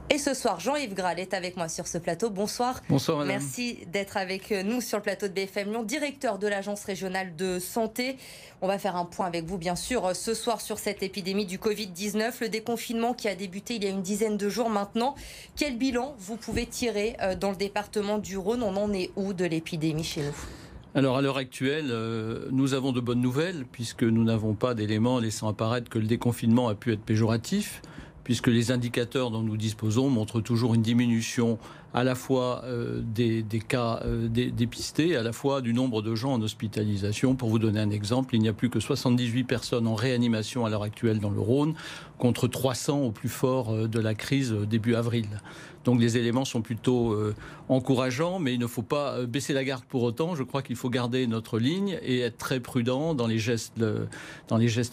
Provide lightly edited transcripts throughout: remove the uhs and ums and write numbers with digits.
Et ce soir, Jean-Yves Graal est avec moi sur ce plateau. Bonsoir. Bonsoir madame. Merci d'être avec nous sur le plateau de BFM Lyon, directeur de l'Agence régionale de santé. On va faire un point avec vous, bien sûr, ce soir sur cette épidémie du Covid-19, le déconfinement qui a débuté il y a une dizaine de jours maintenant. Quel bilan vous pouvez tirer dans le département du Rhône? On en est où de l'épidémie chez nous? Alors à l'heure actuelle, nous avons de bonnes nouvelles puisque nous n'avons pas d'éléments laissant apparaître que le déconfinement a pu être péjoratif, puisque les indicateurs dont nous disposons montrent toujours une diminution à la fois des cas dépistés, à la fois du nombre de gens en hospitalisation. Pour vous donner un exemple, il n'y a plus que 78 personnes en réanimation à l'heure actuelle dans le Rhône, contre 300 au plus fort de la crise début avril. Donc les éléments sont plutôt encourageants, mais il ne faut pas baisser la garde pour autant. Je crois qu'il faut garder notre ligne et être très prudent dans les gestes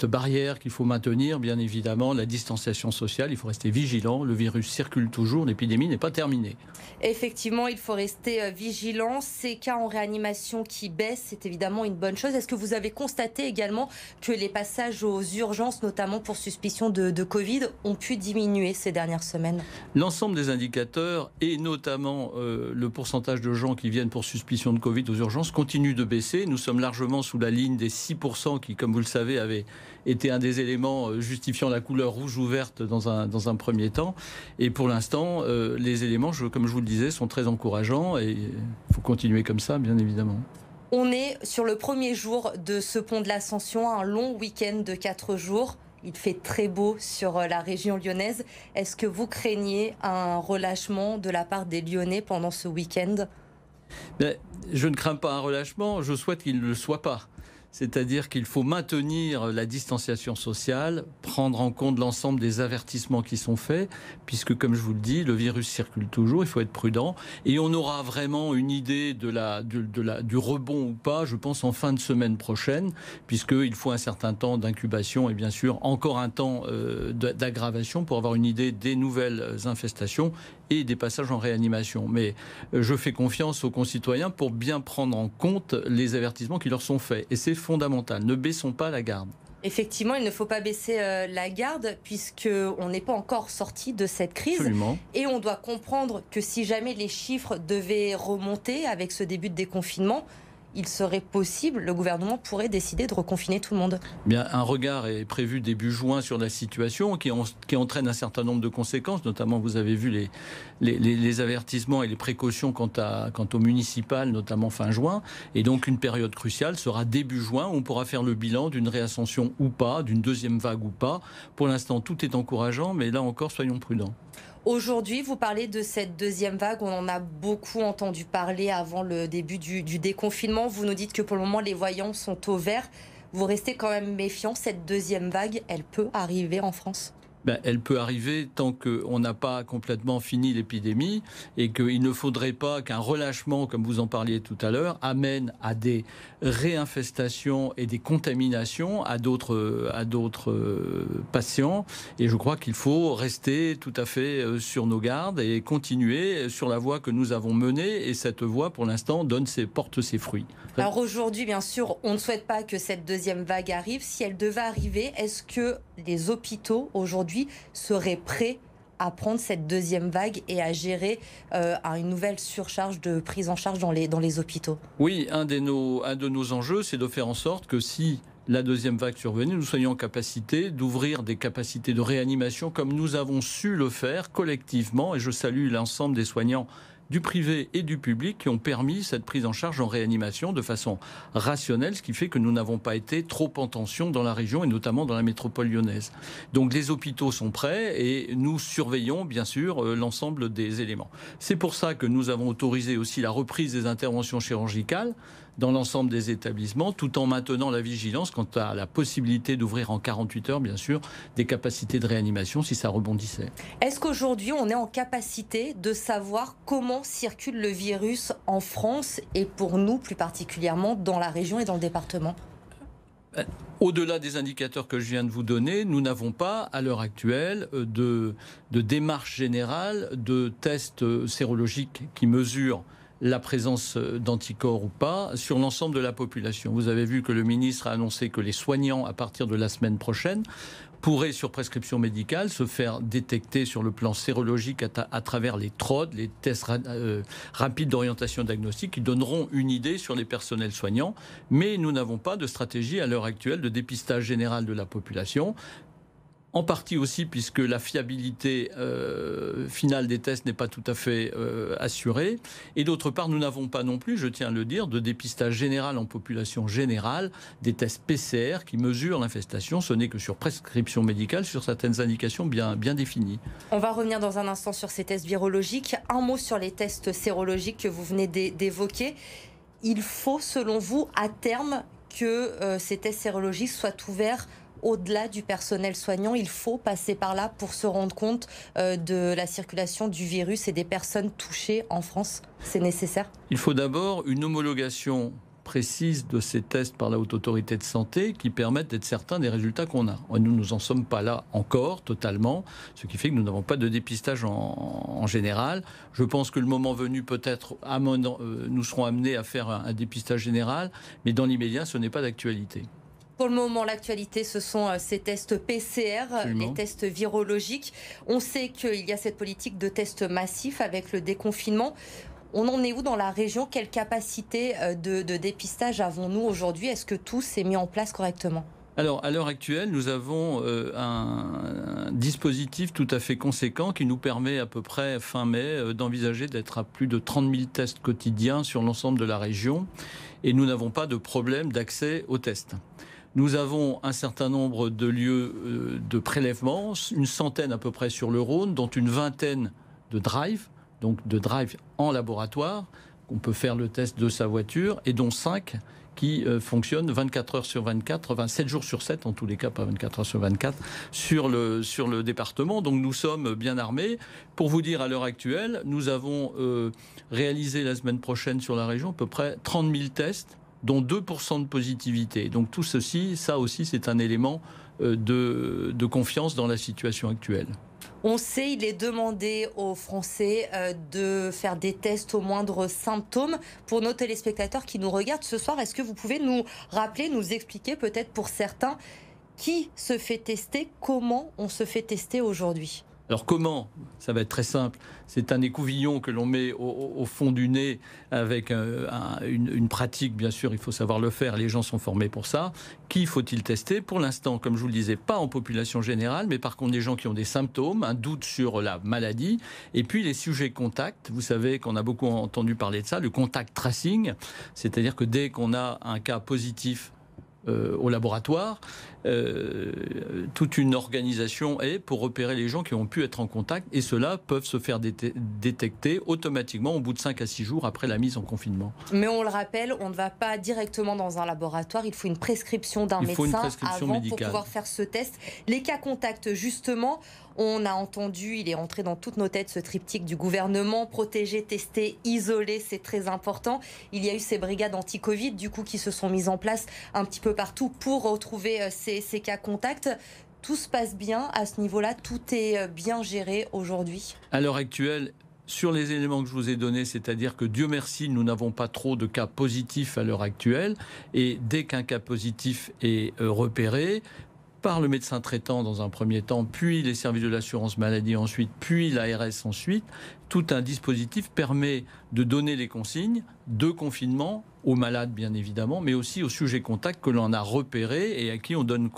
barrières qu'il faut maintenir, bien évidemment, la distanciation sociale. Il faut rester vigilant. Le virus circule toujours, l'épidémie n'est pas terminée. Effectivement, il faut rester vigilant. Ces cas en réanimation qui baissent, c'est évidemment une bonne chose. Est-ce que vous avez constaté également que les passages aux urgences, notamment pour suspicion de Covid, ont pu diminuer ces dernières semaines? L'ensemble des indicateurs, et notamment le pourcentage de gens qui viennent pour suspicion de Covid aux urgences, continue de baisser. Nous sommes largement sous la ligne des 6% qui, comme vous le savez, avait été un des éléments justifiant la couleur rouge ou verte dans un premier temps. Et pour l'instant, les éléments, comme je vous le disais, sont très encourageants et il faut continuer comme ça, bien évidemment. On est sur le premier jour de ce pont de l'Ascension, un long week-end de 4 jours. Il fait très beau sur la région lyonnaise. Est-ce que vous craignez un relâchement de la part des Lyonnais pendant ce week-end? Je ne crains pas un relâchement, je souhaite qu'il ne le soit pas. C'est-à-dire qu'il faut maintenir la distanciation sociale, prendre en compte l'ensemble des avertissements qui sont faits, puisque, comme je vous le dis, le virus circule toujours, il faut être prudent. Et on aura vraiment une idée du rebond ou pas, je pense, en fin de semaine prochaine, puisqu'il faut un certain temps d'incubation et bien sûr encore un temps d'aggravation pour avoir une idée des nouvelles infestations et des passages en réanimation. Mais je fais confiance aux concitoyens pour bien prendre en compte les avertissements qui leur sont faits. Et c'est fondamental. Ne baissons pas la garde. Effectivement, il ne faut pas baisser la garde puisqu'on n'est pas encore sorti de cette crise. Absolument. Et on doit comprendre que si jamais les chiffres devaient remonter avec ce début de déconfinement, il serait possible, le gouvernement pourrait décider de reconfiner tout le monde. Bien, un regard est prévu début juin sur la situation qui entraîne un certain nombre de conséquences, notamment vous avez vu les avertissements et les précautions quant au municipal, notamment fin juin. Et donc une période cruciale sera début juin où on pourra faire le bilan d'une réascension ou pas, d'une deuxième vague ou pas. Pour l'instant, tout est encourageant, mais là encore, soyons prudents. Aujourd'hui, vous parlez de cette deuxième vague. On en a beaucoup entendu parler avant le début du déconfinement. Vous nous dites que pour le moment, les voyants sont au vert. Vous restez quand même méfiant. Cette deuxième vague, elle peut arriver en France? Elle peut arriver tant qu'on n'a pas complètement fini l'épidémie et qu'il ne faudrait pas qu'un relâchement, comme vous en parliez tout à l'heure, amène à des réinfestations et des contaminations à d'autres patients. Et je crois qu'il faut rester tout à fait sur nos gardes et continuer sur la voie que nous avons menée. Et cette voie, pour l'instant, porte ses fruits. Alors aujourd'hui, bien sûr, on ne souhaite pas que cette deuxième vague arrive. Si elle devait arriver, est-ce que les hôpitaux aujourd'hui seraient prêts à prendre cette deuxième vague et à gérer une nouvelle surcharge de prise en charge dans les hôpitaux? Oui, un de nos enjeux, c'est de faire en sorte que si la deuxième vague survenue, nous soyons en capacité d'ouvrir des capacités de réanimation comme nous avons su le faire collectivement. Et je salue l'ensemble des soignants du privé et du public qui ont permis cette prise en charge en réanimation de façon rationnelle, ce qui fait que nous n'avons pas été trop en tension dans la région et notamment dans la métropole lyonnaise. Donc les hôpitaux sont prêts et nous surveillons bien sûr l'ensemble des éléments. C'est pour ça que nous avons autorisé aussi la reprise des interventions chirurgicales dans l'ensemble des établissements, tout en maintenant la vigilance quant à la possibilité d'ouvrir en 48 heures, bien sûr, des capacités de réanimation si ça rebondissait. Est-ce qu'aujourd'hui, on est en capacité de savoir comment circule le virus en France et pour nous, plus particulièrement, dans la région et dans le département? Au-delà des indicateurs que je viens de vous donner, nous n'avons pas, à l'heure actuelle, de démarche générale de tests sérologiques qui mesurent la présence d'anticorps ou pas sur l'ensemble de la population. Vous avez vu que le ministre a annoncé que les soignants, à partir de la semaine prochaine, pourrait, sur prescription médicale, se faire détecter sur le plan sérologique à travers les TROD, les tests rapides d'orientation diagnostique, qui donneront une idée sur les personnels soignants. Mais nous n'avons pas de stratégie à l'heure actuelle de dépistage général de la population. En partie aussi puisque la fiabilité finale des tests n'est pas tout à fait assurée. Et d'autre part, nous n'avons pas non plus, je tiens à le dire, de dépistage général en population générale, des tests PCR qui mesurent l'infestation. Ce n'est que sur prescription médicale, sur certaines indications bien définies. On va revenir dans un instant sur ces tests virologiques. Un mot sur les tests sérologiques que vous venez d'évoquer. Il faut, selon vous, à terme, que ces tests sérologiques soient ouverts au-delà du personnel soignant. Il faut passer par là pour se rendre compte de la circulation du virus et des personnes touchées en France. C'est nécessaire ? Il faut d'abord une homologation précise de ces tests par la Haute Autorité de Santé qui permettent d'être certains des résultats qu'on a. Nous n'en sommes pas là encore totalement, ce qui fait que nous n'avons pas de dépistage en général. Je pense que le moment venu, peut-être, nous serons amenés à faire un dépistage général, mais dans l'immédiat, ce n'est pas d'actualité. Pour le moment, l'actualité, ce sont ces tests PCR, Absolument. Les tests virologiques. On sait qu'il y a cette politique de tests massifs avec le déconfinement. On en est où dans la région ? Quelle capacité de dépistage avons-nous aujourd'hui ? Est-ce que tout s'est mis en place correctement ? Alors, à l'heure actuelle, nous avons un dispositif tout à fait conséquent qui nous permet à peu près, fin mai, d'envisager d'être à plus de 30 000 tests quotidiens sur l'ensemble de la région. Et nous n'avons pas de problème d'accès aux tests. Nous avons un certain nombre de lieux de prélèvement, une centaine à peu près sur le Rhône, dont une vingtaine de drives, donc de drives en laboratoire. On peut faire le test de sa voiture, et dont 5 qui fonctionnent 24 heures sur 24, 7 jours sur 7, en tous les cas, pas 24 heures sur 24, sur le département. Donc nous sommes bien armés. Pour vous dire, à l'heure actuelle, nous avons réalisé la semaine prochaine sur la région à peu près 30 000 tests, dont 2% de positivité. Donc tout ceci, ça aussi, c'est un élément de confiance dans la situation actuelle. On sait, il est demandé aux Français de faire des tests aux moindres symptômes. Pour nos téléspectateurs qui nous regardent ce soir, est-ce que vous pouvez nous rappeler, nous expliquer peut-être pour certains, qui se fait tester, comment on se fait tester aujourd'hui ? Alors comment ? Ça va être très simple. C'est un écouvillon que l'on met au fond du nez avec une pratique, bien sûr, il faut savoir le faire. Les gens sont formés pour ça. Qui faut-il tester ? Pour l'instant, comme je vous le disais, pas en population générale, mais par contre des gens qui ont des symptômes, un doute sur la maladie. Et puis les sujets contacts. Vous savez qu'on a beaucoup entendu parler de ça, le contact tracing. C'est-à-dire que dès qu'on a un cas positif au laboratoire, toute une organisation est pour repérer les gens qui ont pu être en contact, et ceux-là peuvent se faire détecter automatiquement au bout de 5 à 6 jours après la mise en confinement. Mais on le rappelle, on ne va pas directement dans un laboratoire, il faut une prescription d'un médecin avant médicale pour pouvoir faire ce test. Les cas contacts, justement, on a entendu, il est entré dans toutes nos têtes ce triptyque du gouvernement, protéger, tester, isoler, c'est très important. Il y a eu ces brigades anti-Covid du coup qui se sont mises en place un petit peu partout pour retrouver ces cas contacts. Tout se passe bien à ce niveau-là, tout est bien géré aujourd'hui. À l'heure actuelle, sur les éléments que je vous ai donnés, c'est-à-dire que Dieu merci, nous n'avons pas trop de cas positifs à l'heure actuelle, et dès qu'un cas positif est repéré, par le médecin traitant dans un premier temps, puis les services de l'assurance maladie ensuite, puis l'ARS ensuite, tout un dispositif permet de donner les consignes de confinement aux malades bien évidemment, mais aussi aux sujets contacts que l'on a repérés et à qui on donne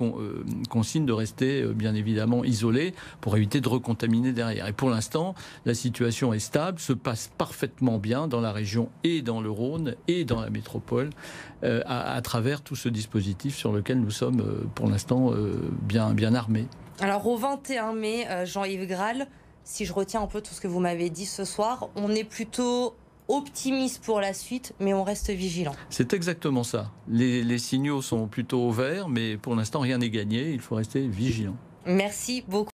consigne de rester bien évidemment isolés pour éviter de recontaminer derrière. Et pour l'instant, la situation est stable, se passe parfaitement bien dans la région et dans le Rhône et dans la métropole à travers tout ce dispositif sur lequel nous sommes pour l'instant bien armés. Alors au 21 mai, Jean-Yves Graal, si je retiens un peu tout ce que vous m'avez dit ce soir, on est plutôt optimiste pour la suite, mais on reste vigilant. C'est exactement ça. Les signaux sont plutôt au vert, mais pour l'instant rien n'est gagné, il faut rester vigilant. Merci beaucoup.